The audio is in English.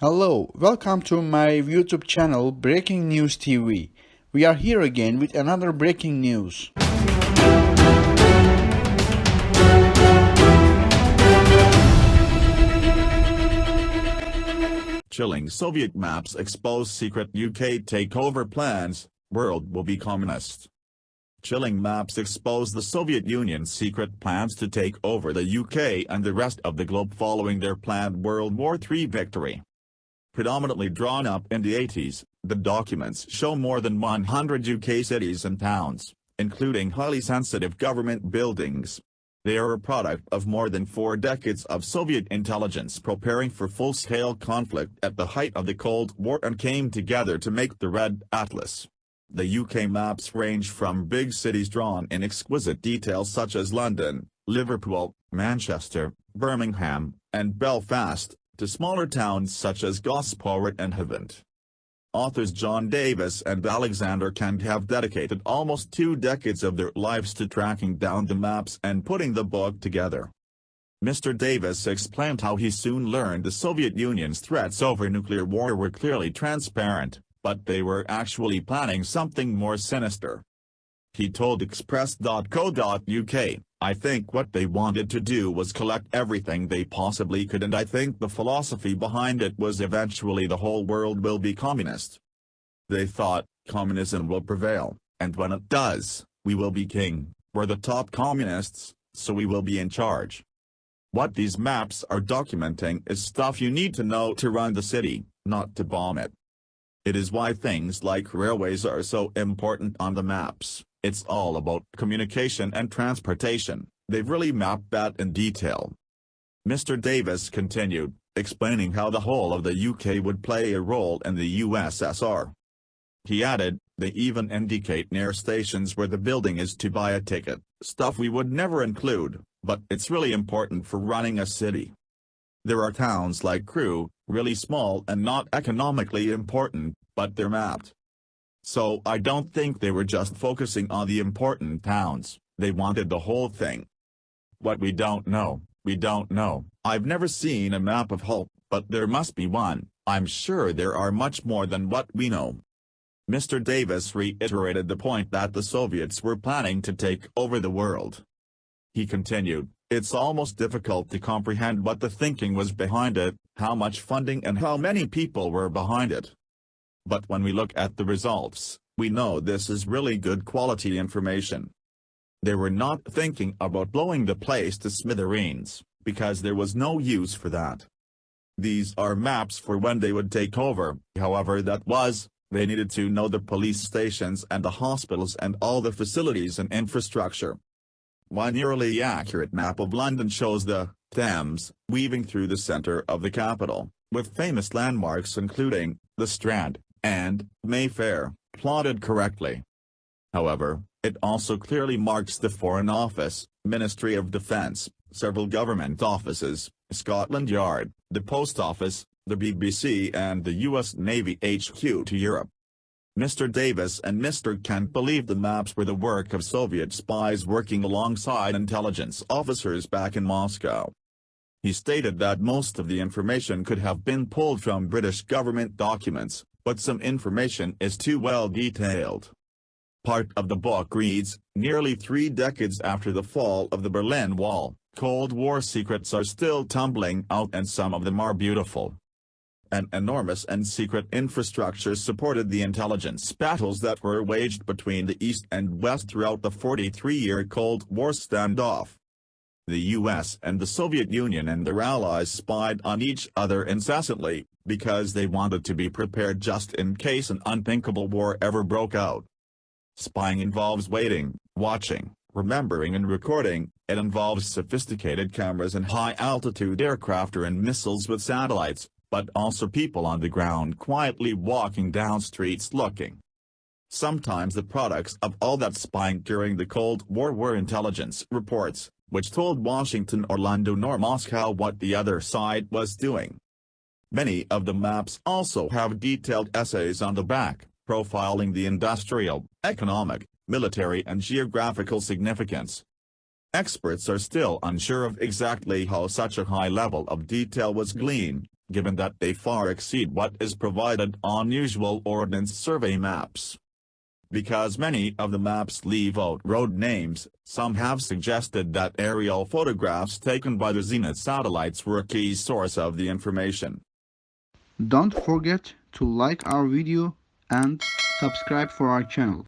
Hello, welcome to my YouTube channel Breaking News TV. We are here again with another breaking news. Chilling Soviet maps expose secret UK takeover plans, world will be communist. Chilling maps expose the Soviet Union's secret plans to take over the UK and the rest of the globe following their planned World War III victory. Predominantly drawn up in the 80s, the documents show more than 100 UK cities and towns, including highly sensitive government buildings. They are a product of more than 4 decades of Soviet intelligence preparing for full-scale conflict at the height of the Cold War and came together to make the Red Atlas. The UK maps range from big cities drawn in exquisite detail such as London, Liverpool, Manchester, Birmingham, and Belfast, to smaller towns such as Gosport and Havant. Authors John Davis and Alexander Kent have dedicated almost 2 decades of their lives to tracking down the maps and putting the book together. Mr. Davis explained how he soon learned the Soviet Union's threats over nuclear war were clearly transparent, but they were actually planning something more sinister. He told Express.co.uk, "I think what they wanted to do was collect everything they possibly could, and I think the philosophy behind it was eventually the whole world will be communist. They thought, communism will prevail, and when it does, we will be king, we're the top communists, so we will be in charge." What these maps are documenting is stuff you need to know to run the city, not to bomb it. It is why things like railways are so important on the maps. It's all about communication and transportation. They've really mapped that in detail. Mr. Davis continued, explaining how the whole of the UK would play a role in the USSR. He added, "They even indicate near stations where the building is to buy a ticket, stuff we would never include, but it's really important for running a city. There are towns like Crewe, really small and not economically important, but they're mapped. So I don't think they were just focusing on the important towns, they wanted the whole thing. What we don't know, we don't know. I've never seen a map of Hull, but there must be one. I'm sure there are much more than what we know." Mr. Davis reiterated the point that the Soviets were planning to take over the world. He continued, "It's almost difficult to comprehend what the thinking was behind it, how much funding and how many people were behind it. But when we look at the results, we know this is really good quality information. They were not thinking about blowing the place to smithereens, because there was no use for that. These are maps for when they would take over, however that was, they needed to know the police stations and the hospitals and all the facilities and infrastructure. One nearly accurate map of London shows the Thames weaving through the centre of the capital, with famous landmarks including the Strand and Mayfair, plotted correctly. However, it also clearly marks the Foreign Office, Ministry of Defence, several government offices, Scotland Yard, the Post Office, the BBC and the US Navy HQ to Europe. Mr. Davis and Mr. Kent believed the maps were the work of Soviet spies working alongside intelligence officers back in Moscow. He stated that most of the information could have been pulled from British government documents, but some information is too well detailed. Part of the book reads, "Nearly 3 decades after the fall of the Berlin Wall, Cold War secrets are still tumbling out and some of them are beautiful. An enormous and secret infrastructure supported the intelligence battles that were waged between the East and West throughout the 43-year Cold War standoff. The US and the Soviet Union and their allies spied on each other incessantly, because they wanted to be prepared just in case an unthinkable war ever broke out. Spying involves waiting, watching, remembering and recording. It involves sophisticated cameras and high-altitude aircraft and missiles with satellites, but also people on the ground quietly walking down streets looking. Sometimes the products of all that spying during the Cold War were intelligence reports, which told Washington or London or Moscow what the other side was doing. Many of the maps also have detailed essays on the back, profiling the industrial, economic, military and geographical significance. Experts are still unsure of exactly how such a high level of detail was gleaned, given that they far exceed what is provided on usual Ordnance Survey maps. Because many of the maps leave out road names, some have suggested that aerial photographs taken by the Zenith satellites were a key source of the information. Don't forget to like our video and subscribe for our channel.